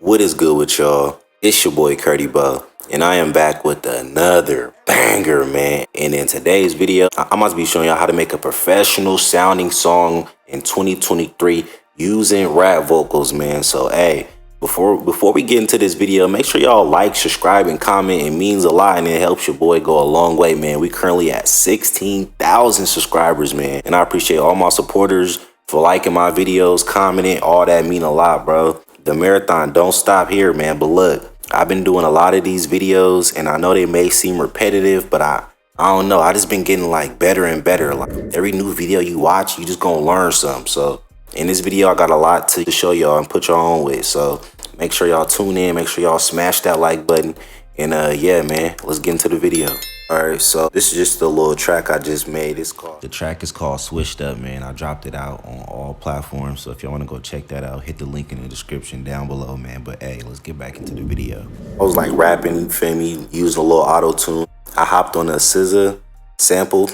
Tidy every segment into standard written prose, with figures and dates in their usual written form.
What is good with y'all? It's your boy Curdy Bo, and I am back with another banger, man. And in today's video, I'm about to be showing y'all how to make a professional sounding song in 2023 using rap vocals, man. So, hey, before we get into this video, make sure y'all like, subscribe, and comment. It means a lot, and it helps your boy go a long way, man. We currently at 16,000 subscribers, man. And I appreciate all my supporters for liking my videos, commenting. All that mean a lot, bro. The marathon don't stop here, man. But look, I've been doing a lot of these videos, and I know they may seem repetitive, but I don't know. I just been getting like better and better. Like every new video you watch, you just gonna learn something. So in this video, I got a lot to show y'all and put y'all on with. So make sure y'all tune in. Make sure y'all smash that like button. And yeah, man, let's get into the video. All right, so this is just a little track I just made. The track is called Switched Up, man. I dropped it out on all platforms, so if y'all want to go check that out, hit the link in the description down below, man. But hey, let's get back into the video. I was like rapping, you feel me, using a little auto-tune. I hopped on a SZA sample,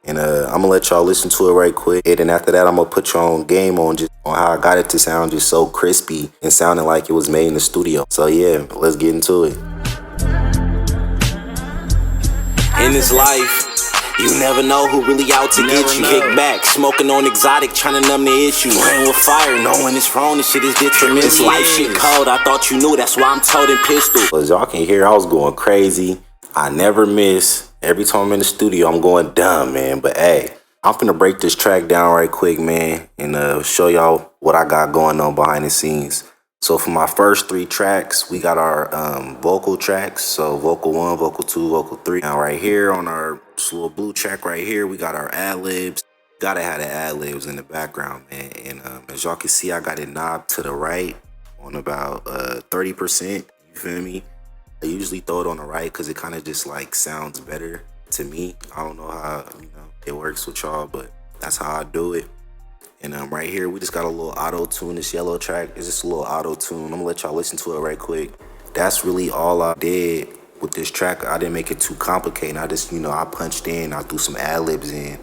and I'm gonna let y'all listen to it right quick. And after that, I'm gonna put y'all on game on how I got it to sound just so crispy and sounding like it was made in the studio. So yeah, let's get into it. In this life, you never know who really out to get you. Kick back, smoking on exotic, trying to numb the issue. Playing with fire, knowing it's wrong, this shit is detrimental. This life shit cold, I thought you knew, that's why I'm toting pistol. As y'all can hear, I was going crazy. I never miss. Every time I'm in the studio, I'm going dumb, man. But hey, I'm finna break this track down right quick, man, and show y'all what I got going on behind the scenes. So for my first 3 tracks, we got our vocal tracks. So vocal 1, vocal 2, vocal 3. Now right here on our little blue track right here, we got our ad-libs. Gotta have the ad-libs in the background, man. And as y'all can see, I got it knobbed to the right on about 30%. You feel me? I usually throw it on the right because it kind of just like sounds better to me. I don't know how it works with y'all, but that's how I do it. And right here, we just got a little auto-tune. This yellow track is just a little auto-tune. I'm gonna let y'all listen to it right quick. That's really all I did with this track. I didn't make it too complicated. I just, I punched in, I threw some ad-libs in,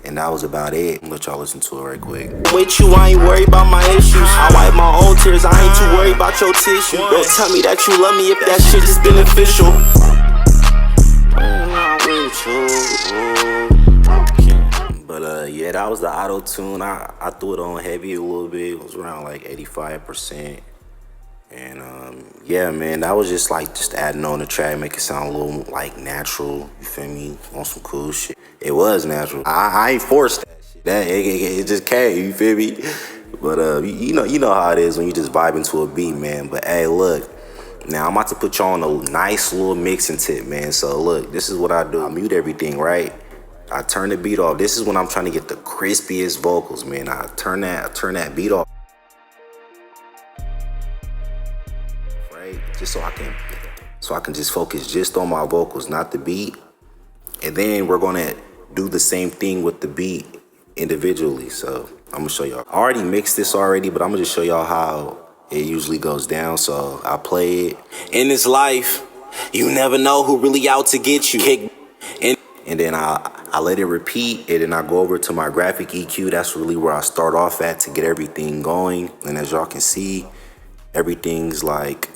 and that was about it. I'm gonna let y'all listen to it right quick. With you, I ain't worried about my issues. I wipe my own tears, I ain't too worried about your tissue. Don't tell me that you love me if that shit is beneficial. Yeah, that was the auto-tune. I threw it on heavy a little bit. It was around like 85%. And yeah, man, that was just adding on the track, make it sound a little like natural. You feel me? On some cool shit. It was natural. I ain't forced that shit. It just came, you feel me? But you know how it is when you just vibing to a beat, man. But hey, look. Now I'm about to put y'all on a nice little mixing tip, man. So look, this is what I do. I mute everything, right? I turn the beat off. This is when I'm trying to get the crispiest vocals, man. I turn that beat off, right? Just so I can just focus just on my vocals, not the beat. And then we're gonna do the same thing with the beat individually. So I'm gonna show y'all. I already mixed this already, but I'm gonna just show y'all how it usually goes down. So I play it. In this life, you never know who really out to get you. And then I let it repeat, and then I go over to my graphic EQ. That's really where I start off at to get everything going. And as y'all can see, everything's like,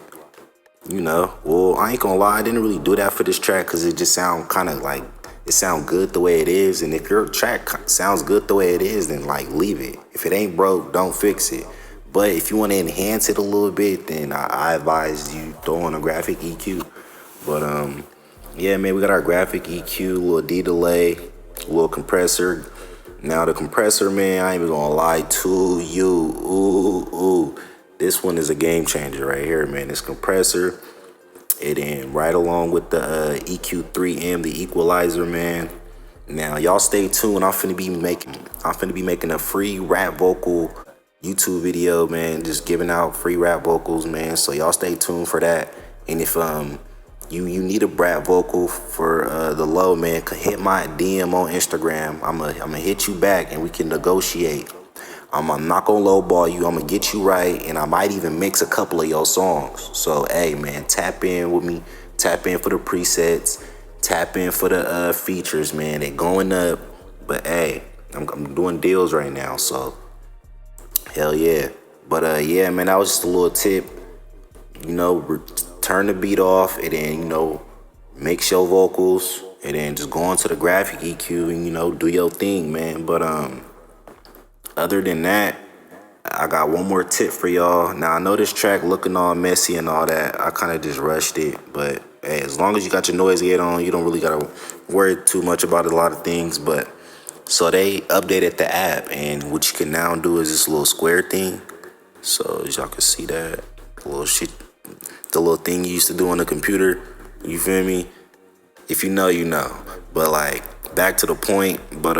well, I ain't gonna lie, I didn't really do that for this track because it just sound kind of like, it sound good the way it is. And if your track sounds good the way it is, then like leave it. If it ain't broke, don't fix it. But if you want to enhance it a little bit, then I advise you throw on a graphic EQ. But yeah, man, we got our graphic EQ, a little D-delay, a little compressor. Now the compressor, man, I ain't even gonna lie to you. Ooh. This one is a game changer right here, man. This compressor, it in right along with the EQ3M, the equalizer, man. Now y'all stay tuned. I'm finna be making a free rap vocal YouTube video, man. Just giving out free rap vocals, man. So y'all stay tuned for that. And if you need a rap vocal for the low, man, hit my DM on Instagram. I'm gonna hit you back and we can negotiate. I'm not gonna lowball you. I'm gonna get you right, and I might even mix a couple of your songs. So hey, man, tap in with me. Tap in for the presets. Tap in for the features, man. They going up. But hey, I'm doing deals right now, so hell yeah. But yeah, man, that was just a little tip. you know, turn the beat off, and then, you know, mix your vocals, and then just go into the graphic EQ and, you know, do your thing, man. But other than that, I got one more tip for y'all. Now, I know this track looking all messy and all that. I kind of just rushed it, but hey, as long as you got your noise gate on, you don't really gotta worry too much about a lot of things. But so they updated the app, and what you can now do is this little square thing. So as y'all can see that little shit, the little thing you used to do on the computer. You feel me? If you know, you know. But like, back to the point. But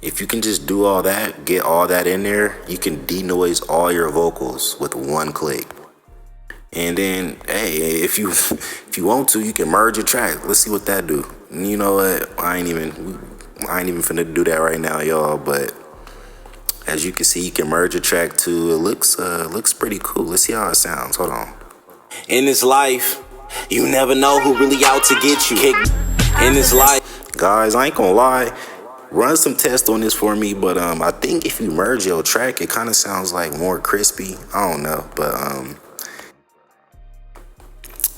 if you can just do all that, get all that in there, you can denoise all your vocals with one click. And then, hey, if you if you want to, you can merge your track. Let's see what that do. And you know what? I ain't even finna do that right now, y'all. But as you can see, you can merge a track too. It looks pretty cool. Let's see how it sounds. Hold on. In this life, you never know who really out to get you. In this life, guys, I ain't gonna lie. Run some tests on this for me, but I think if you merge your track, it kind of sounds like more crispy. I don't know, but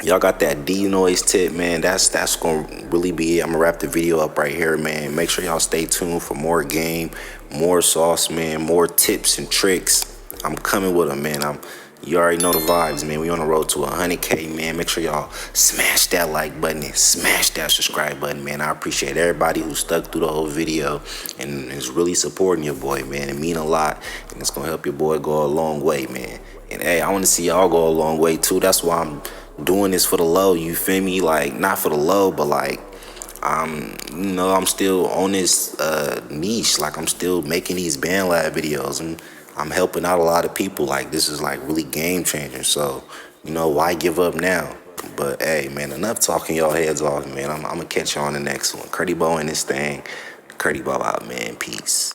y'all got that denoise tip, man. That's gonna really be it. I'm gonna wrap the video up right here, man. Make sure y'all stay tuned for more game, more sauce, man, more tips and tricks. I'm coming with them, man. You already know the vibes, man. We on the road to 100K, man. Make sure y'all smash that like button and smash that subscribe button, man. I appreciate everybody who stuck through the whole video and is really supporting your boy, man. It mean a lot, and it's gonna help your boy go a long way, man. And hey, I want to see y'all go a long way too. That's why I'm doing this for the low. You feel me? Like, not for the low, but like, you know, I'm still on this niche. Like, I'm still making these Bandlab videos, and I'm helping out a lot of people. Like, this is like really game changing. So, you know, why give up now? But hey, man, enough talking y'all heads off, man. I'm gonna catch y'all on the next one. Curdy Bo in this thing. Curdy Bo out, man. Peace.